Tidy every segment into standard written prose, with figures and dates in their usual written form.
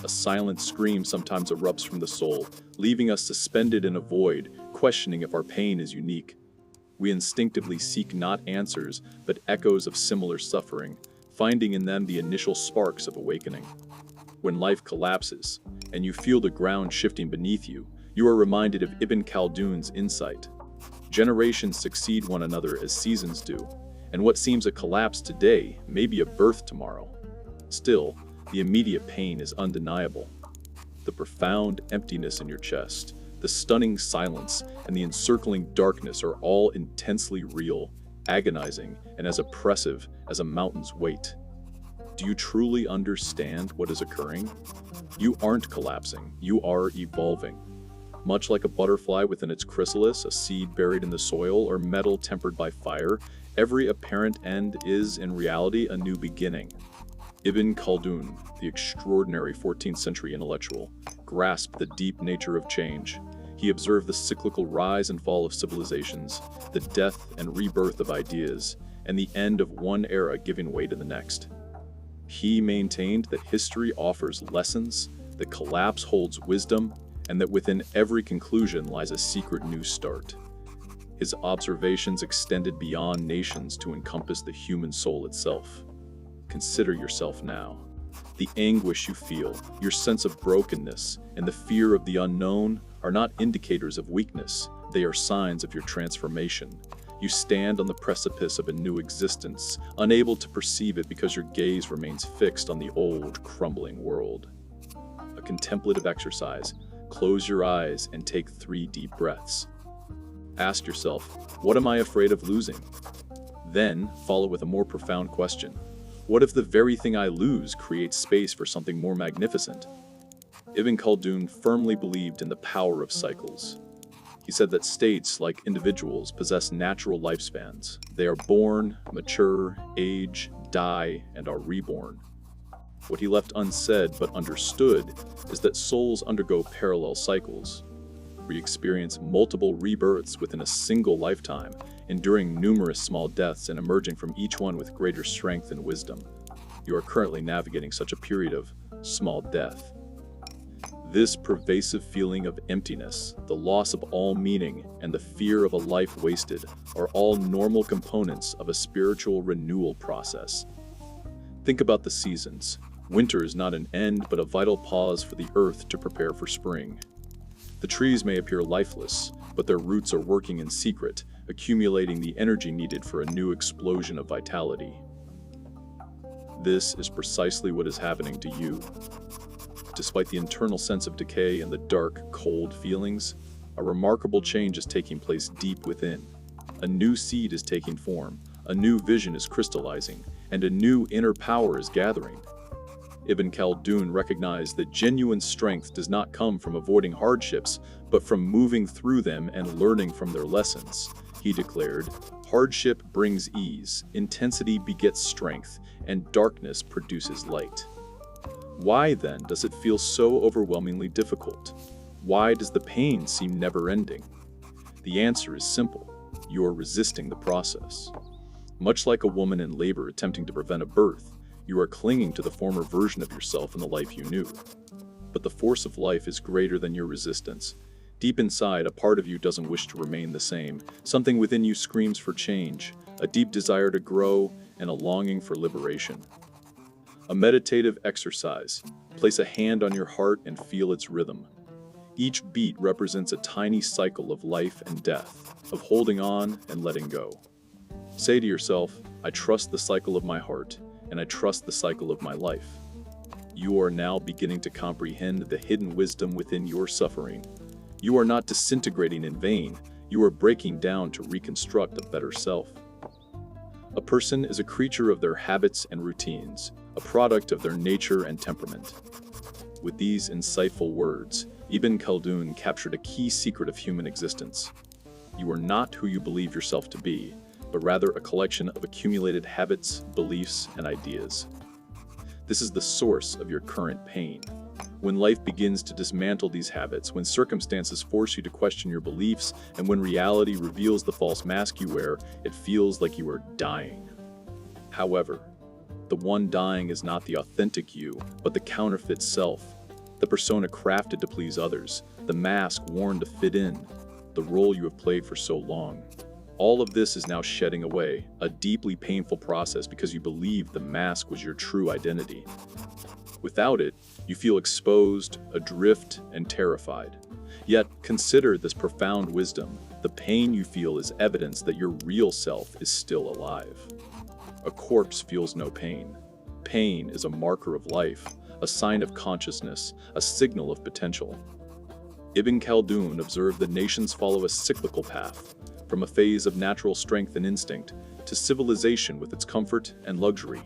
A silent scream sometimes erupts from the soul, leaving us suspended in a void, questioning if our pain is unique. We instinctively seek not answers, but echoes of similar suffering, finding in them the initial sparks of awakening. When life collapses, and you feel the ground shifting beneath you, you are reminded of Ibn Khaldun's insight. Generations succeed one another as seasons do, and what seems a collapse today may be a birth tomorrow. Still, the immediate pain is undeniable. The profound emptiness in your chest, the stunning silence, and the encircling darkness are all intensely real, agonizing, and as oppressive as a mountain's weight. Do you truly understand what is occurring? You aren't collapsing, you are evolving. Much like a butterfly within its chrysalis, a seed buried in the soil, or metal tempered by fire, every apparent end is, in reality, a new beginning. Ibn Khaldun, the extraordinary 14th century intellectual, grasped the deep nature of change. He observed the cyclical rise and fall of civilizations, the death and rebirth of ideas, and the end of one era giving way to the next. He maintained that history offers lessons, that collapse holds wisdom, and that within every conclusion lies a secret new start. His observations extended beyond nations to encompass the human soul itself. Consider yourself now. The anguish you feel, your sense of brokenness, and the fear of the unknown are not indicators of weakness, they are signs of your transformation. You stand on the precipice of a new existence, unable to perceive it because your gaze remains fixed on the old, crumbling world. A contemplative exercise. Close your eyes and take 3 deep breaths. Ask yourself, what am I afraid of losing? Then follow with a more profound question. What if the very thing I lose creates space for something more magnificent? Ibn Khaldun firmly believed in the power of cycles. He said that states, like individuals, possess natural lifespans. They are born, mature, age, die, and are reborn. What he left unsaid but understood is that souls undergo parallel cycles. We experience multiple rebirths within a single lifetime, enduring numerous small deaths and emerging from each one with greater strength and wisdom. You are currently navigating such a period of small death. This pervasive feeling of emptiness, the loss of all meaning, and the fear of a life wasted are all normal components of a spiritual renewal process. Think about the seasons. Winter is not an end, but a vital pause for the earth to prepare for spring. The trees may appear lifeless, but their roots are working in secret, accumulating the energy needed for a new explosion of vitality. This is precisely what is happening to you. Despite the internal sense of decay and the dark, cold feelings, a remarkable change is taking place deep within. A new seed is taking form, a new vision is crystallizing, and a new inner power is gathering. Ibn Khaldun recognized that genuine strength does not come from avoiding hardships, but from moving through them and learning from their lessons. He declared, "Hardship brings ease, intensity begets strength, and darkness produces light." Why, then, does it feel so overwhelmingly difficult? Why does the pain seem never-ending? The answer is simple. You are resisting the process. Much like a woman in labor attempting to prevent a birth, you are clinging to the former version of yourself in the life you knew. But the force of life is greater than your resistance. Deep inside, a part of you doesn't wish to remain the same. Something within you screams for change, a deep desire to grow, and a longing for liberation. A meditative exercise. Place a hand on your heart and feel its rhythm. Each beat represents a tiny cycle of life and death, of holding on and letting go. Say to yourself, I trust the cycle of my heart, and I trust the cycle of my life. You are now beginning to comprehend the hidden wisdom within your suffering. You are not disintegrating in vain, you are breaking down to reconstruct a better self. A person is a creature of their habits and routines, a product of their nature and temperament. With these insightful words, Ibn Khaldun captured a key secret of human existence. You are not who you believe yourself to be, but rather a collection of accumulated habits, beliefs, and ideas. This is the source of your current pain. When life begins to dismantle these habits, when circumstances force you to question your beliefs, and when reality reveals the false mask you wear, it feels like you are dying. However, the one dying is not the authentic you, but the counterfeit self, the persona crafted to please others, the mask worn to fit in, the role you have played for so long. All of this is now shedding away, a deeply painful process because you believed the mask was your true identity. Without it, you feel exposed, adrift, and terrified. Yet, consider this profound wisdom. The pain you feel is evidence that your real self is still alive. A corpse feels no pain. Pain is a marker of life, a sign of consciousness, a signal of potential. Ibn Khaldun observed that nations follow a cyclical path, from a phase of natural strength and instinct to civilization with its comfort and luxury,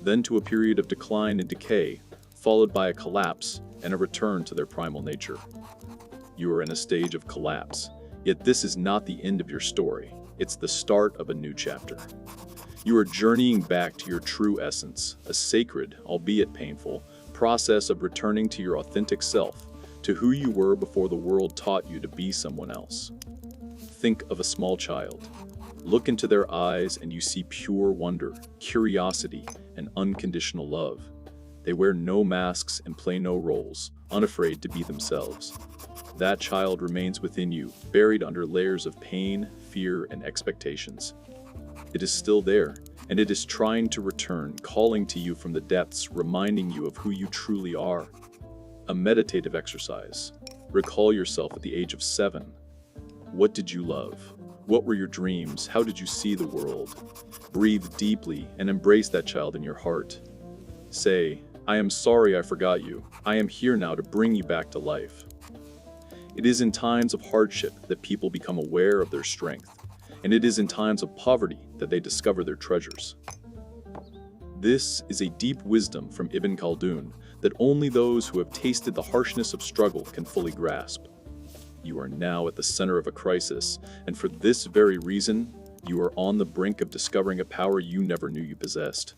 then to a period of decline and decay, followed by a collapse and a return to their primal nature. You are in a stage of collapse, yet this is not the end of your story. It's the start of a new chapter. You are journeying back to your true essence, a sacred, albeit painful, process of returning to your authentic self, to who you were before the world taught you to be someone else. Think of a small child. Look into their eyes and you see pure wonder, curiosity, and unconditional love. They wear no masks and play no roles, unafraid to be themselves. That child remains within you, buried under layers of pain, fear, and expectations. It is still there, and it is trying to return, calling to you from the depths, reminding you of who you truly are. A meditative exercise. Recall yourself at the age of 7. What did you love? What were your dreams? How did you see the world? Breathe deeply and embrace that child in your heart. Say, I am sorry I forgot you. I am here now to bring you back to life. It is in times of hardship that people become aware of their strength, and it is in times of poverty that they discover their treasures. This is a deep wisdom from Ibn Khaldun that only those who have tasted the harshness of struggle can fully grasp. You are now at the center of a crisis, and for this very reason, you are on the brink of discovering a power you never knew you possessed.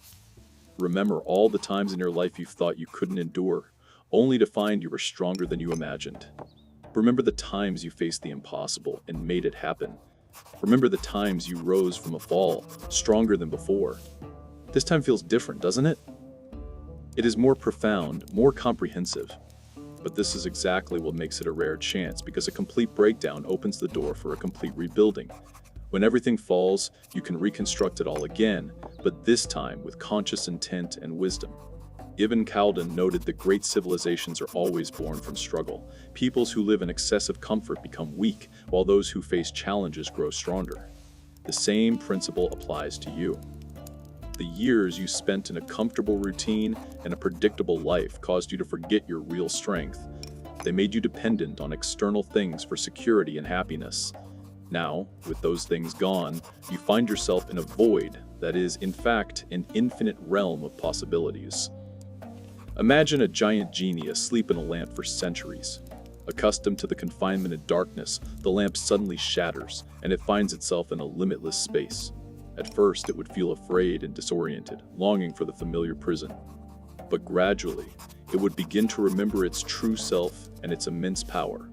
Remember all the times in your life you thought you couldn't endure, only to find you were stronger than you imagined. Remember the times you faced the impossible and made it happen. Remember the times you rose from a fall, stronger than before. This time feels different, doesn't it? It is more profound, more comprehensive. But this is exactly what makes it a rare chance, because a complete breakdown opens the door for a complete rebuilding. When everything falls, you can reconstruct it all again, but this time with conscious intent and wisdom. Ibn Khaldun noted that great civilizations are always born from struggle. Peoples who live in excessive comfort become weak, while those who face challenges grow stronger. The same principle applies to you. The years you spent in a comfortable routine and a predictable life caused you to forget your real strength. They made you dependent on external things for security and happiness. Now, with those things gone, you find yourself in a void that is, in fact, an infinite realm of possibilities. Imagine a giant genie asleep in a lamp for centuries. Accustomed to the confinement and darkness, the lamp suddenly shatters, and it finds itself in a limitless space. At first, it would feel afraid and disoriented, longing for the familiar prison. But gradually, it would begin to remember its true self and its immense power.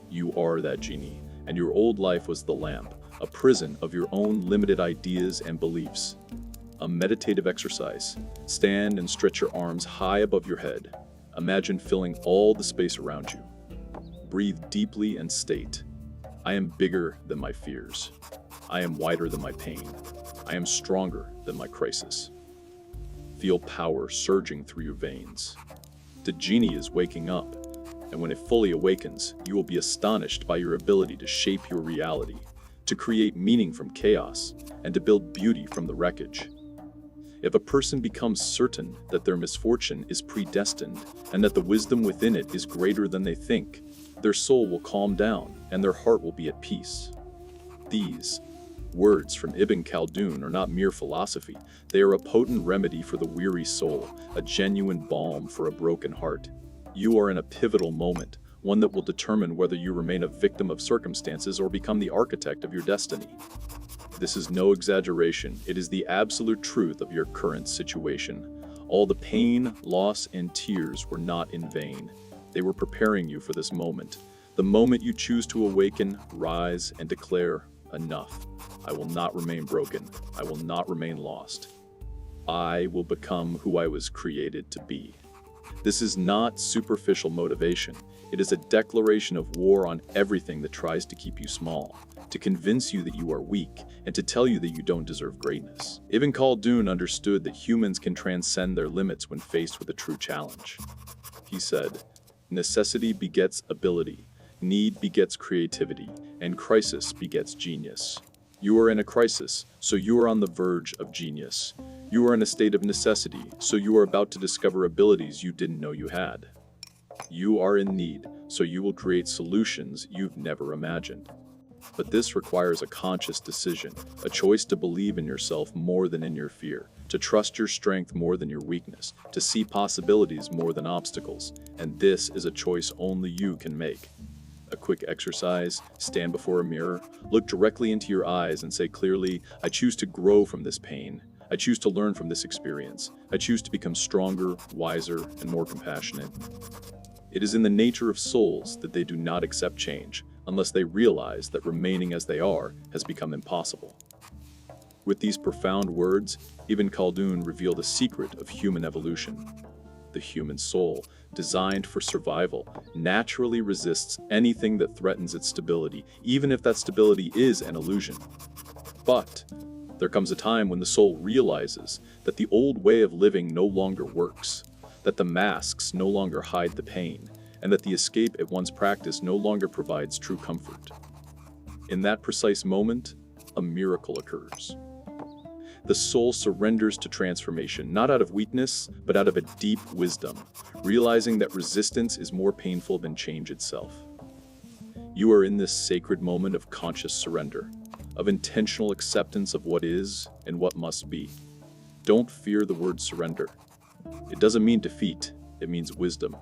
You are that genie, and your old life was the lamp, a prison of your own limited ideas and beliefs. A meditative exercise. Stand and stretch your arms high above your head. Imagine filling all the space around you. Breathe deeply and state, I am bigger than my fears. I am wider than my pain. I am stronger than my crisis. Feel power surging through your veins. The genie is waking up, and when it fully awakens, you will be astonished by your ability to shape your reality, to create meaning from chaos, and to build beauty from the wreckage. If a person becomes certain that their misfortune is predestined and that the wisdom within it is greater than they think, their soul will calm down and their heart will be at peace. These words from Ibn Khaldun are not mere philosophy. They are a potent remedy for the weary soul, a genuine balm for a broken heart. You are in a pivotal moment, one that will determine whether you remain a victim of circumstances or become the architect of your destiny. This is no exaggeration. It is the absolute truth of your current situation. All the pain, loss, and tears were not in vain. They were preparing you for this moment. The moment you choose to awaken, rise, and declare, enough. I will not remain broken. I will not remain lost. I will become who I was created to be. This is not superficial motivation. It is a declaration of war on everything that tries to keep you small, to convince you that you are weak, and to tell you that you don't deserve greatness. Ibn Khaldun understood that humans can transcend their limits when faced with a true challenge. He said, "Necessity begets ability, need begets creativity, and crisis begets genius." You are in a crisis, so you are on the verge of genius. You are in a state of necessity, so you are about to discover abilities you didn't know you had. You are in need, so you will create solutions you've never imagined. But this requires a conscious decision, a choice to believe in yourself more than in your fear, to trust your strength more than your weakness, to see possibilities more than obstacles. And this is a choice only you can make. A quick exercise, stand before a mirror, look directly into your eyes and say clearly, "I choose to grow from this pain. I choose to learn from this experience. I choose to become stronger, wiser, and more compassionate." It is in the nature of souls that they do not accept change, unless they realize that remaining as they are has become impossible. With these profound words, Ibn Khaldun revealed a secret of human evolution. The human soul, designed for survival, naturally resists anything that threatens its stability, even if that stability is an illusion. But there comes a time when the soul realizes that the old way of living no longer works, that the masks no longer hide the pain, and that the escape it once practiced no longer provides true comfort. In that precise moment, a miracle occurs. The soul surrenders to transformation, not out of weakness, but out of a deep wisdom, realizing that resistance is more painful than change itself. You are in this sacred moment of conscious surrender, of intentional acceptance of what is and what must be. Don't fear the word surrender. It doesn't mean defeat, it means wisdom.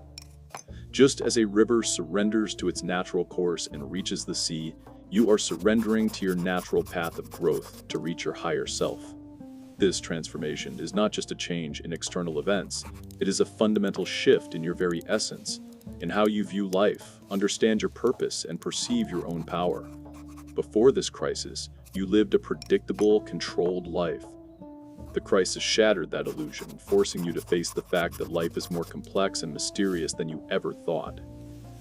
Just as a river surrenders to its natural course and reaches the sea, you are surrendering to your natural path of growth to reach your higher self. This transformation is not just a change in external events, it is a fundamental shift in your very essence, in how you view life, understand your purpose, and perceive your own power. Before this crisis, you lived a predictable, controlled life. The crisis shattered that illusion, forcing you to face the fact that life is more complex and mysterious than you ever thought.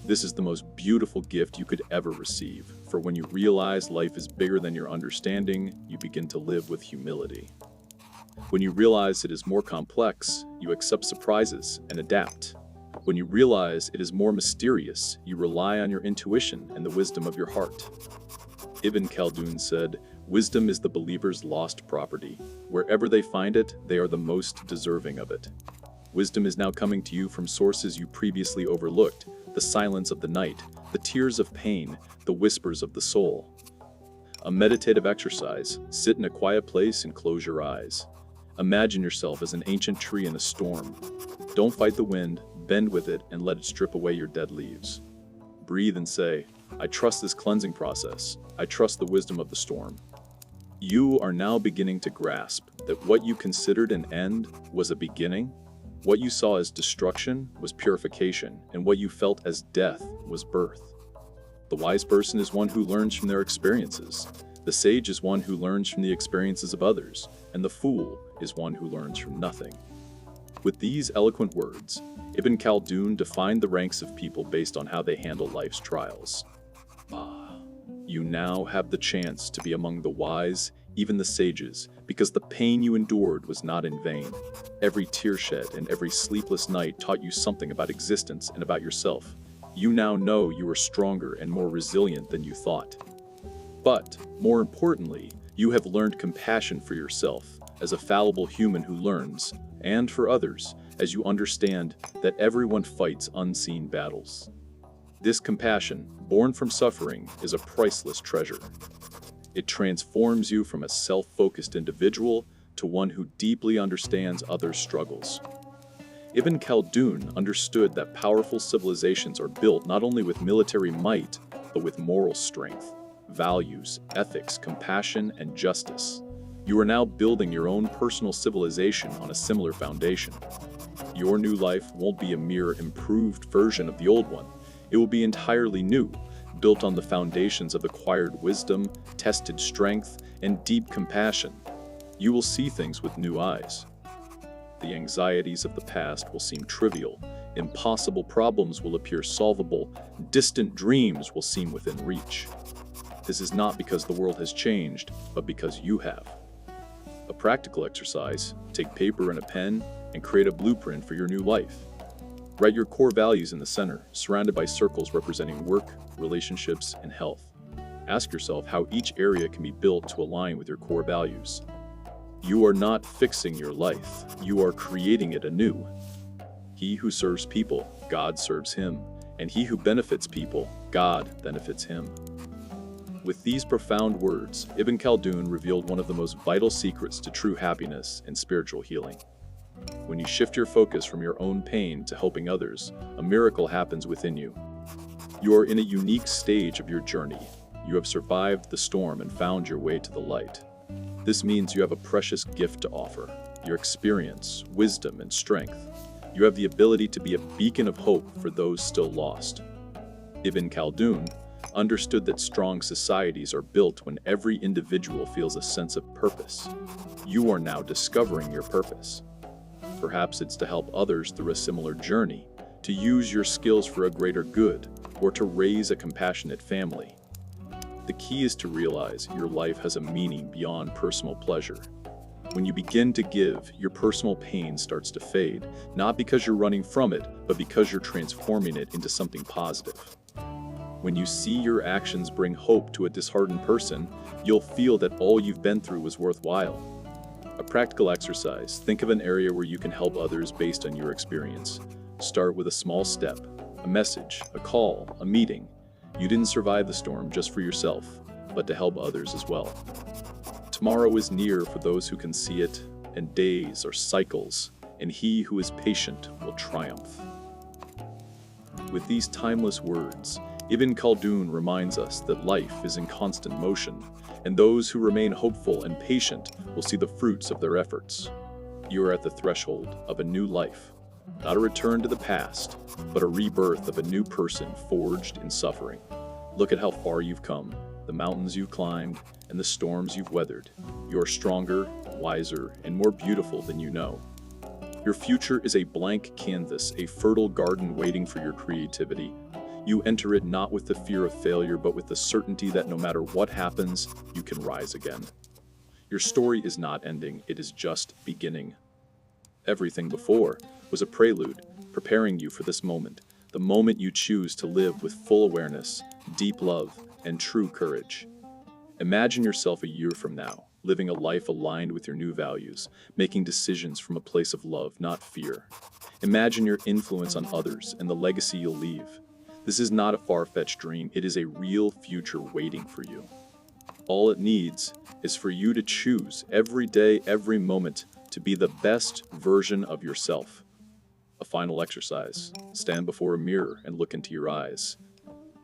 This is the most beautiful gift you could ever receive, for when you realize life is bigger than your understanding, you begin to live with humility. When you realize it is more complex, you accept surprises and adapt. When you realize it is more mysterious, you rely on your intuition and the wisdom of your heart. Ibn Khaldun said, "Wisdom is the believer's lost property. Wherever they find it, they are the most deserving of it." Wisdom is now coming to you from sources you previously overlooked, the silence of the night, the tears of pain, the whispers of the soul. A meditative exercise, sit in a quiet place and close your eyes. Imagine yourself as an ancient tree in a storm. Don't fight the wind, bend with it, and let it strip away your dead leaves. Breathe and say, "I trust this cleansing process. I trust the wisdom of the storm." You are now beginning to grasp that what you considered an end was a beginning, what you saw as destruction was purification, and what you felt as death was birth. The wise person is one who learns from their experiences. The sage is one who learns from the experiences of others, and the fool is one who learns from nothing. With these eloquent words, Ibn Khaldun defined the ranks of people based on how they handle life's trials. You now have the chance to be among the wise, even the sages, because the pain you endured was not in vain. Every tear shed and every sleepless night taught you something about existence and about yourself. You now know you are stronger and more resilient than you thought. But, more importantly, you have learned compassion for yourself as a fallible human who learns, and for others, as you understand that everyone fights unseen battles. This compassion, born from suffering, is a priceless treasure. It transforms you from a self-focused individual to one who deeply understands others' struggles. Ibn Khaldun understood that powerful civilizations are built not only with military might, but with moral strength, values, ethics, compassion, and justice. You are now building your own personal civilization on a similar foundation. Your new life won't be a mere improved version of the old one. It will be entirely new, built on the foundations of acquired wisdom, tested strength, and deep compassion. You will see things with new eyes. The anxieties of the past will seem trivial, Impossible problems will appear solvable, distant dreams will seem within reach. This is not because the world has changed, but because you have. A practical exercise: take paper and a pen and create a blueprint for your new life. Write your core values in the center, surrounded by circles representing work, relationships, and health. Ask yourself how each area can be built to align with your core values. You are not fixing your life, you are creating it anew. He who serves people, God serves him, and he who benefits people, God benefits him. With these profound words, Ibn Khaldun revealed one of the most vital secrets to true happiness and spiritual healing. When you shift your focus from your own pain to helping others, a miracle happens within you. You are in a unique stage of your journey. You have survived the storm and found your way to the light. This means you have a precious gift to offer: your experience, wisdom, and strength. You have the ability to be a beacon of hope for those still lost. Ibn Khaldun understood that strong societies are built when every individual feels a sense of purpose. You are now discovering your purpose. Perhaps it's to help others through a similar journey, to use your skills for a greater good, or to raise a compassionate family. The key is to realize your life has a meaning beyond personal pleasure. When you begin to give, your personal pain starts to fade, not because you're running from it, but because you're transforming it into something positive. When you see your actions bring hope to a disheartened person, you'll feel that all you've been through was worthwhile. A practical exercise: think of an area where you can help others based on your experience. Start with a small step, a message, a call, a meeting. You didn't survive the storm just for yourself, but to help others as well. Tomorrow is near for those who can see it, and days are cycles, and he who is patient will triumph. With these timeless words, Ibn Khaldun reminds us that life is in constant motion, and those who remain hopeful and patient will see the fruits of their efforts. You are at the threshold of a new life, not a return to the past, but a rebirth of a new person forged in suffering. Look at how far you've come, the mountains you've climbed, and the storms you've weathered. You're stronger, wiser, and more beautiful than you know. Your future is a blank canvas, a fertile garden waiting for your creativity. You enter it not with the fear of failure, but with the certainty that no matter what happens, you can rise again. Your story is not ending, it is just beginning. Everything before was a prelude, preparing you for this moment, the moment you choose to live with full awareness, deep love, and true courage. Imagine yourself a year from now, living a life aligned with your new values, making decisions from a place of love, not fear. Imagine your influence on others and the legacy you'll leave. This is not a far-fetched dream, it is a real future waiting for you. All it needs is for you to choose every day, every moment, to be the best version of yourself. A final exercise: stand before a mirror and look into your eyes.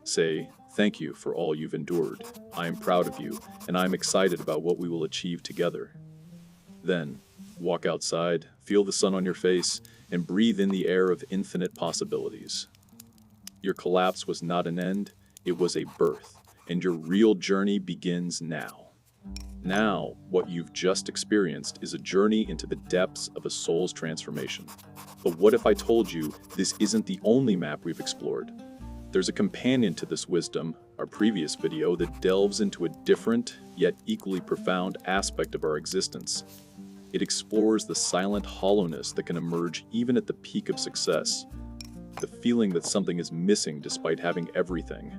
Say, "Thank you for all you've endured. I am proud of you, and I am excited about what we will achieve together." Then, walk outside, feel the sun on your face, and breathe in the air of infinite possibilities. Your collapse was not an end, it was a birth, and your real journey begins now. Now, what you've just experienced is a journey into the depths of a soul's transformation. But what if I told you this isn't the only map we've explored? There's a companion to this wisdom, our previous video, that delves into a different, yet equally profound aspect of our existence. It explores the silent hollowness that can emerge even at the peak of success. The feeling that something is missing despite having everything.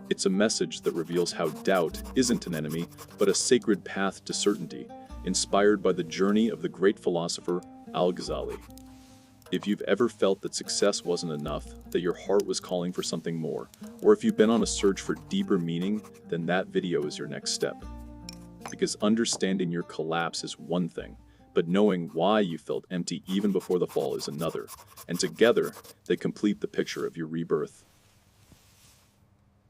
It's a message that reveals how doubt isn't an enemy, but a sacred path to certainty, inspired by the journey of the great philosopher Al-Ghazali. If you've ever felt that success wasn't enough, that your heart was calling for something more, or if you've been on a search for deeper meaning, then that video is your next step. Because understanding your collapse is one thing, but knowing why you felt empty even before the fall is another, and together, they complete the picture of your rebirth.